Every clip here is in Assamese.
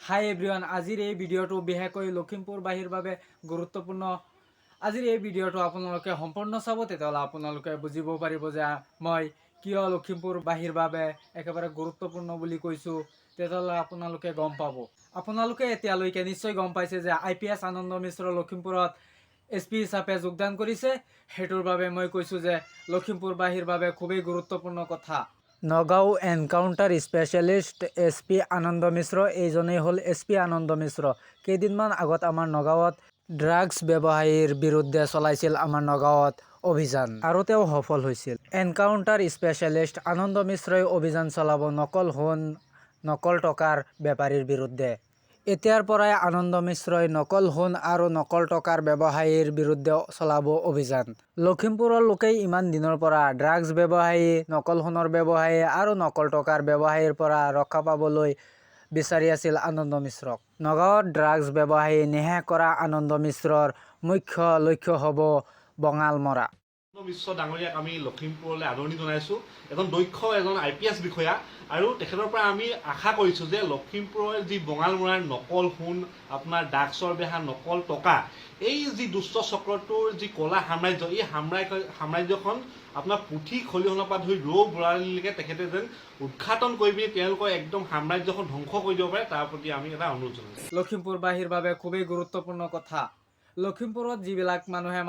হাই এভৰিৱান, আজিৰ এই ভিডিঅ'টো বিশেষকৈ লখিমপুৰ বাসীৰ বাবে গুৰুত্বপূৰ্ণ। আজিৰ এই ভিডিঅ'টো আপোনালোকে সম্পূৰ্ণ চাব, তেতিয়াহ'লে আপোনালোকে বুজিব পাৰিব যে মই কিয় লখিমপুৰ বাসীৰ বাবে একেবাৰে গুৰুত্বপূৰ্ণ বুলি কৈছোঁ। তেতিয়াহ'লে আপোনালোকে গম পাব। আপোনালোকে এতিয়ালৈকে নিশ্চয় গম পাইছে যে IPS আনন্দ মিশ্ৰ লখিমপুৰত SP হিচাপে যোগদান কৰিছে। সেইটোৰ বাবে মই কৈছোঁ যে লখিমপুৰ বাসীৰ বাবে খুবেই গুৰুত্বপূৰ্ণ কথা। নগাঁও এনকাউণ্টাৰ স্পেচিয়েলিষ্ট SP আনন্দ মিশ্ৰ, এইজনেই হ'ল SP আনন্দ মিশ্ৰ। কেইদিনমান আগত আমাৰ নগাঁৱত ড্ৰাগছ ব্যৱসায়ীৰ বিৰুদ্ধে চলাইছিল আমাৰ নগাঁৱত অভিযান, আৰু তেওঁ সফল হৈছিল। এনকাউণ্টাৰ স্পেচিয়েলিষ্ট আনন্দ মিশ্ৰই অভিযান চলাব নকল সোণ, নকল টকাৰ বেপাৰীৰ বিৰুদ্ধে। এতিয়াৰ পৰাই আনন্দ মিশ্ৰই নকল সোণ আৰু নকল টকাৰ ব্যৱসায়ীৰ বিৰুদ্ধে চলাব অভিযান। লখিমপুৰৰ লোকেই ইমান দিনৰ পৰা ড্ৰাগছ ব্যৱসায়ী, নকল সোণৰ ব্যৱসায়ী আৰু নকল টকাৰ ব্যৱসায়ীৰ পৰা ৰক্ষা পাবলৈ বিচাৰি আছিল আনন্দ মিশ্ৰক। নগাঁৱত ড্ৰাগছ ব্যৱসায়ী নিশেষ কৰা আনন্দ মিশ্ৰৰ মুখ্য লক্ষ্য হ'ব বঙাল মৰা। মিশ্ৰ ডাঙৰীয়াক আমি লখিমপুৰলৈ আদৰণি জনাইছোঁ। দক্ষ IPS বিষয়া, আৰু তেখেতৰ পৰা আমি আশা কৰিছোঁ যে লখিমপুৰৰ যি বঙালমৰাৰ নকল সোণ, আপোনাৰ ড্ৰাগছৰ বেহা, নকল টকা, এই যি দুষ্ট চক্ৰটোৰ যি কলা সাম্ৰাজ্য, এই সাম্ৰাজ্যখন আপোনাৰ পুথি খলিহনাৰ পৰা ধৰি ৰৌ বৰালিলৈকে তেখেতে যেন উৎঘাটন কৰি পিনি তেওঁলোকৰ একদম সাম্ৰাজ্যখন ধ্বংস কৰি দিব পাৰে, তাৰ প্ৰতি আমি এটা অনুৰোধ জনাইছোঁ। লখিমপুৰ বাসীৰ বাবে খুবেই গুৰুত্বপূৰ্ণ কথা। লখিমপুৰত যিবিলাক মানুহে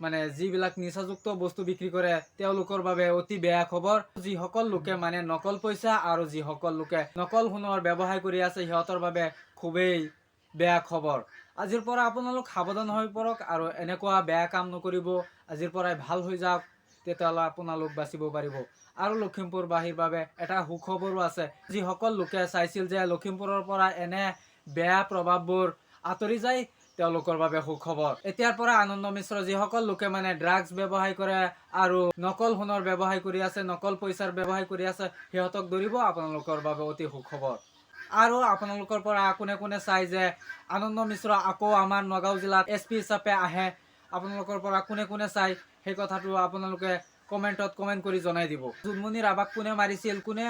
মানে যিবিলাক নিচাযুক্ত বস্তু বিক্ৰী কৰে, তেওঁলোকৰ বাবে অতি বেয়া খবৰ। যিসকল লোকে নকল পইচা আৰু যিসকল লোকে নকল সোণৰ ব্যৱসায় কৰি আছে, সিহঁতৰ বাবে খুবেই বেয়া খবৰ। আজিৰ পৰা আপোনালোক সাৱধান হৈ পৰক আৰু এনেকুৱা বেয়া কাম নকৰিব। আজিৰ পৰাই ভাল হৈ যাওক, তেতিয়াহ'লে আপোনালোক বাচিব পাৰিব। আৰু লখিমপুৰ বাসীৰ বাবে এটা সুখবৰো আছে। যিসকল লোকে চাইছিল যে লখিমপুৰৰ পৰা এনে বেয়া প্ৰভাৱবোৰ আঁতৰি যায়, তেওঁলোকৰ বাবে সুখবৰ। এতিয়াৰ পৰা আনন্দ মিশ্ৰ যিসকল লোকে ড্ৰাগছ ব্যৱসায় কৰে আৰু নকল সোণৰ ব্যৱসায় কৰি আছে, নকল পইচাৰ ব্যৱসায় কৰি আছে, সিহঁতক ধৰিব। আপোনালোকৰ বাবে অতি সুখবৰ। আৰু আপোনালোকৰ পৰা কোনে কোনে চাই যে আনন্দ মিশ্ৰ আকৌ আমাৰ নগাঁও জিলাত SP হিচাপে আহে, আপোনালোকৰ পৰা কোনে কোনে চাই, সেই কথাটো আপোনালোকে কমেণ্টত কমেণ্ট কৰি জনাই দিব। জোনমণি ৰাভাক কোনে মাৰিছিল, কোনে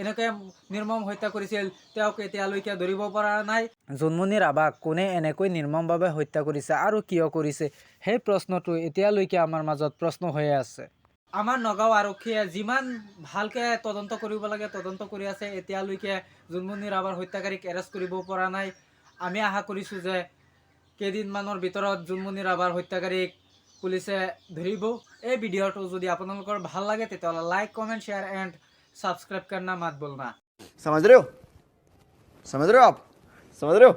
এনেকৈ নিৰ্মম হত্যা কৰিছিল, তেওঁক এতিয়ালৈকে ধৰিব পৰা নাই। জোনমণি ৰাভাক কোনে এনেকৈ নিৰ্মমভাৱে হত্যা কৰিছে আৰু কিয় কৰিছে, সেই প্ৰশ্নটো এতিয়ালৈকে আমাৰ মাজত প্ৰশ্ন হৈয়ে আছে। আমাৰ নগাঁও আৰক্ষীয়ে যিমান ভালকৈ তদন্ত কৰিব লাগে তদন্ত কৰি আছে। এতিয়ালৈকে জোনমণি ৰাভাৰ হত্যাকাৰীক এৰেষ্ট কৰিব পৰা নাই। আমি আশা কৰিছোঁ যে কেইদিনমানৰ ভিতৰত জোনমণি ৰাভাৰ হত্যাকাৰীক পুলিচে ধৰিব। এই ভিডিঅ'টো যদি আপোনালোকৰ ভাল লাগে, তেতিয়াহ'লে like, comment, share and subscribe करना मत भूलना। समझ रहे हो आप? समझ रहे हो?